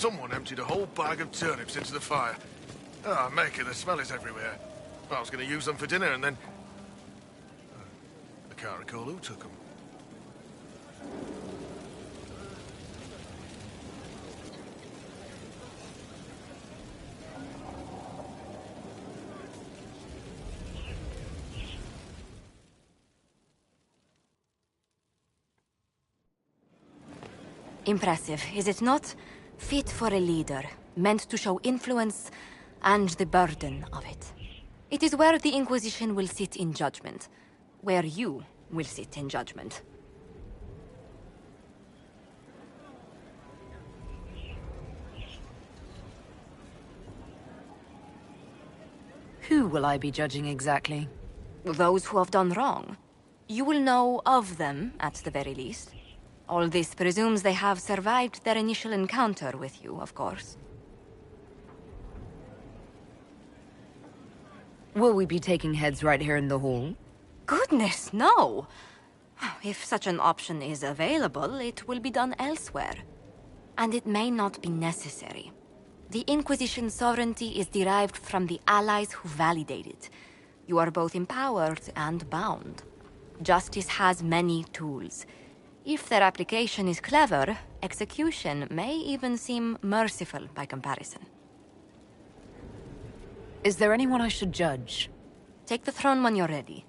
Someone emptied a whole bag of turnips into the fire. Ah, Maker, the smell is everywhere. I was going to use them for dinner and then... I can't recall who took them. Impressive, is it not? Fit for a leader, meant to show influence and the burden of it. It is where the Inquisition will sit in judgment. Where you will sit in judgment. Who will I be judging exactly? Those who have done wrong. You will know of them, at the very least. All this presumes they have survived their initial encounter with you, of course. Will we be taking heads right here in the hall? Goodness, no! If such an option is available, it will be done elsewhere. And it may not be necessary. The Inquisition's sovereignty is derived from the allies who validate it. You are both empowered and bound. Justice has many tools. If their application is clever, execution may even seem merciful by comparison. Is there anyone I should judge? Take the throne when you're ready.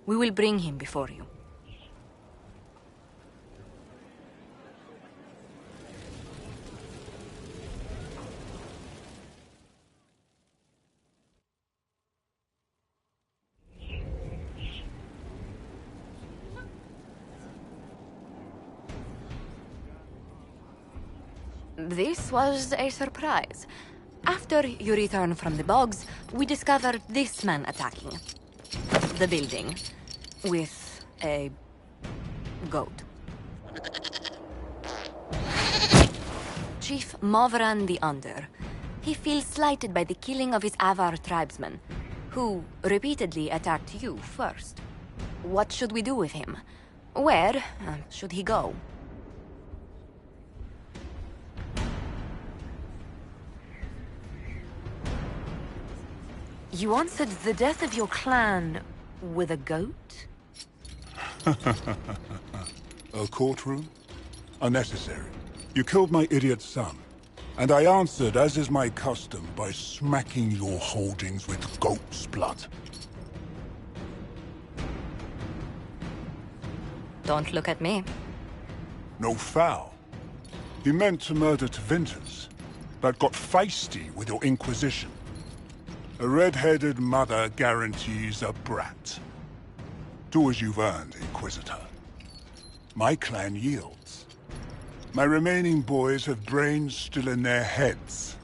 We will bring him before you. This was a surprise. After you return from the bogs, we discovered this man attacking the building with a goat. Chief Movran the Under. He feels slighted by the killing of his Avar tribesmen, who repeatedly attacked you first. What should we do with him? Where should he go? You answered the death of your clan with a goat? A courtroom? Unnecessary. You killed my idiot son, and I answered, as is my custom, by smacking your holdings with goat's blood. Don't look at me. No foul. You meant to murder Tevinters, but got feisty with your Inquisition. A red-headed mother guarantees a brat. Do as you've earned, Inquisitor. My clan yields. My remaining boys have brains still in their heads.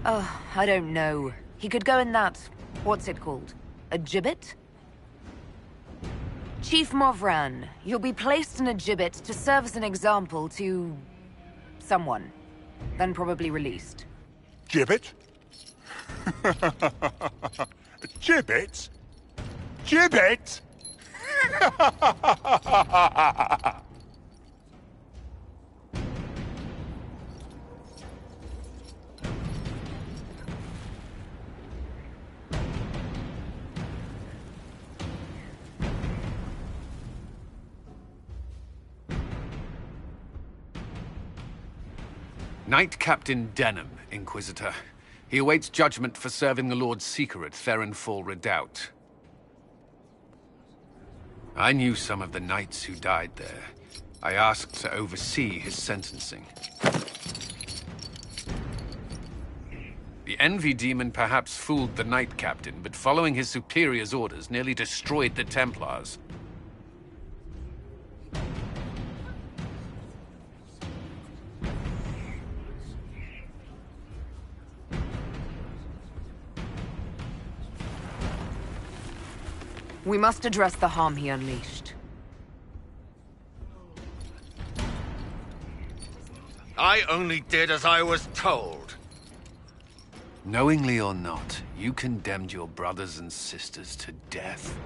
Oh, I don't know. He could go in that... what's it called? A gibbet? Chief Movran, you'll be placed in a gibbet to serve as an example to... someone. Then probably released. Gibbet? Gibbet? Gibbet? Knight Captain Denham, Inquisitor. He awaits judgment for serving the Lord Seeker at Therenfall Redoubt. I knew some of the knights who died there. I asked to oversee his sentencing. The Envy Demon perhaps fooled the Knight Captain, but following his superior's orders nearly destroyed the Templars. We must address the harm he unleashed. I only did as I was told. Knowingly or not, you condemned your brothers and sisters to death.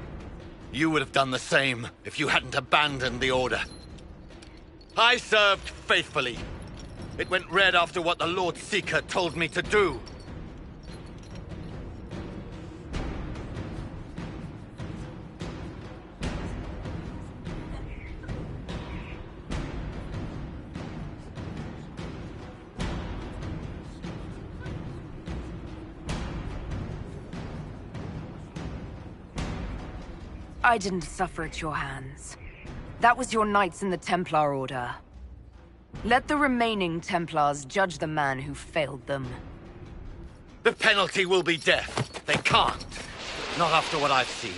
You would have done the same if you hadn't abandoned the Order. I served faithfully. It went red after what the Lord Seeker told me to do. I didn't suffer at your hands. That was your knights in the Templar Order. Let the remaining Templars judge the man who failed them. The penalty will be death. They can't. Not after what I've seen.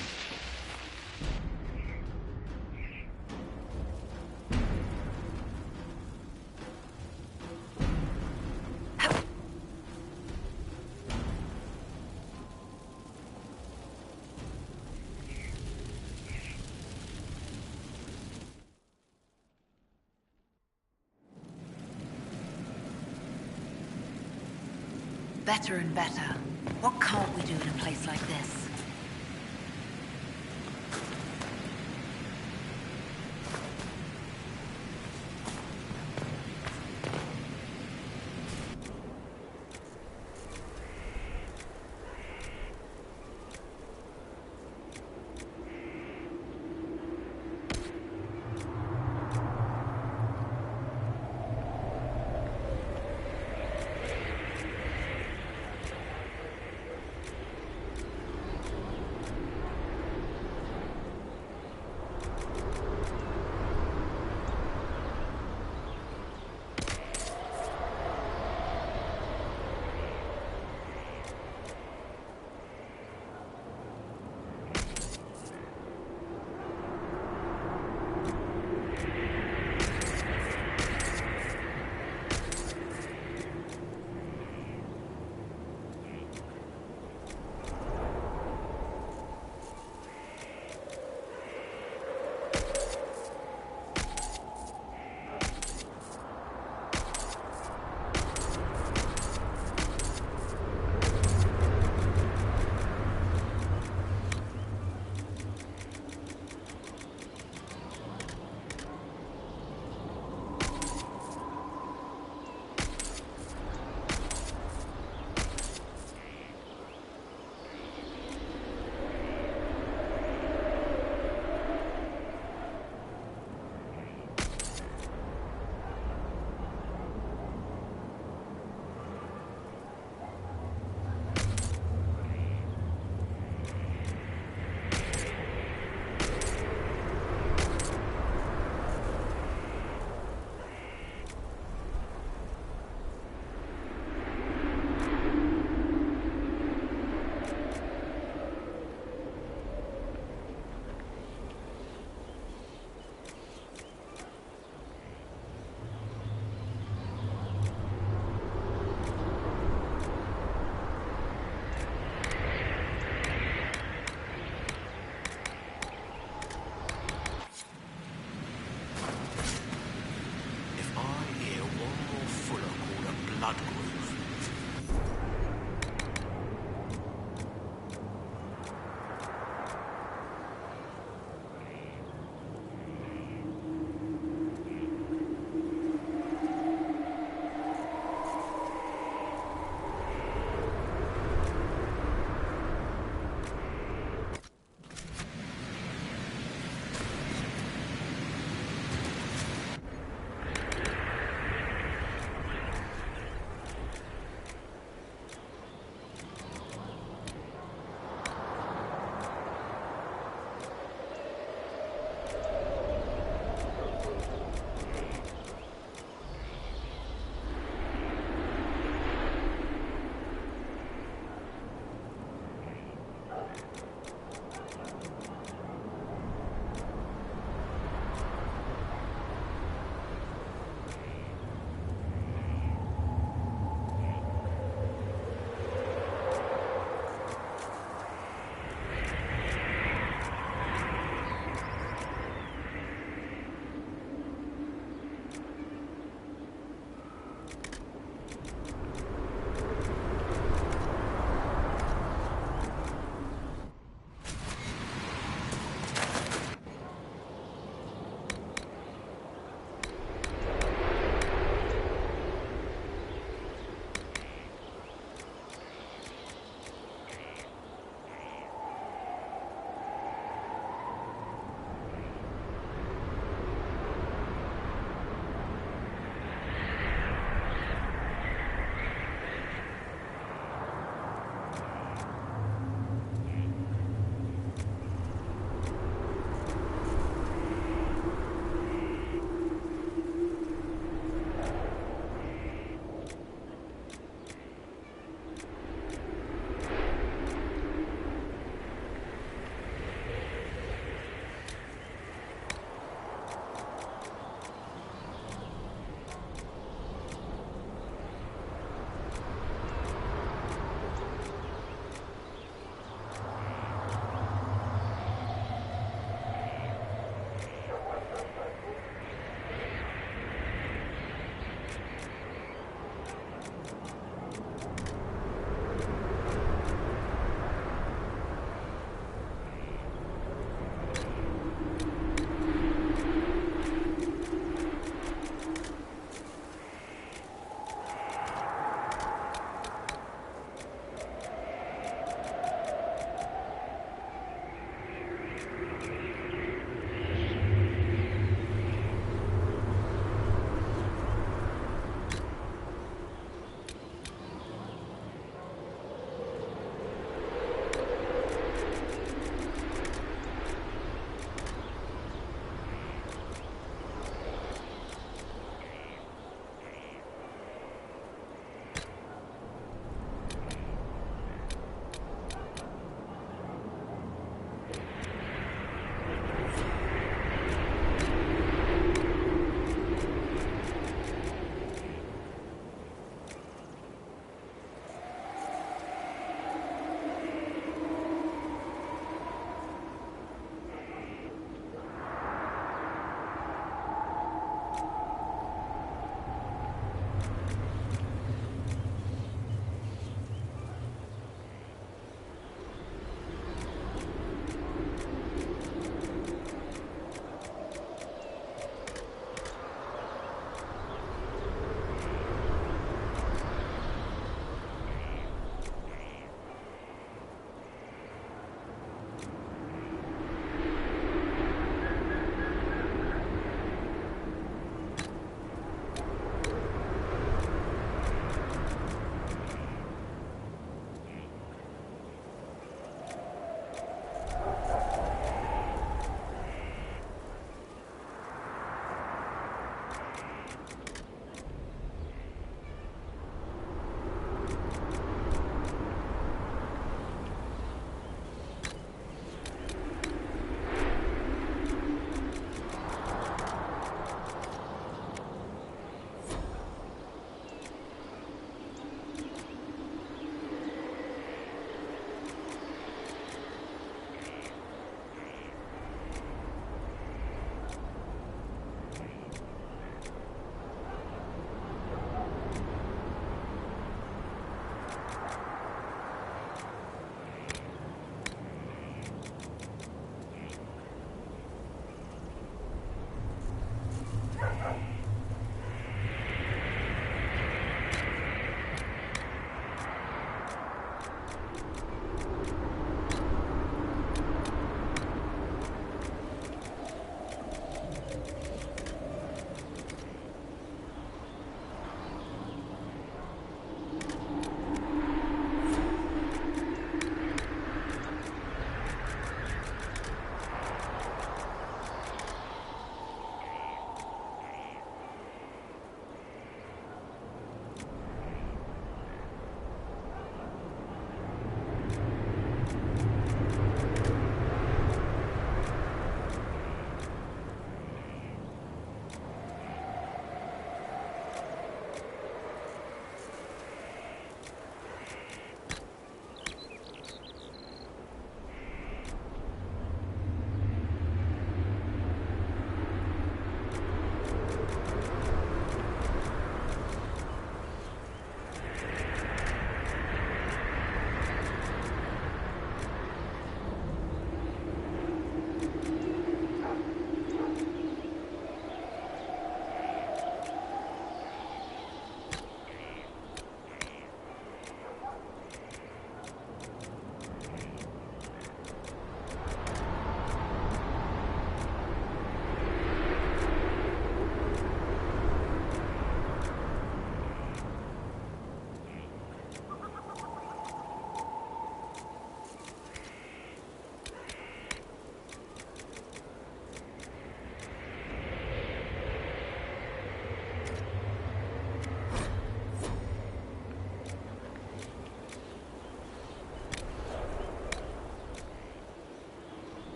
Better and better. What can't we do in a place like this?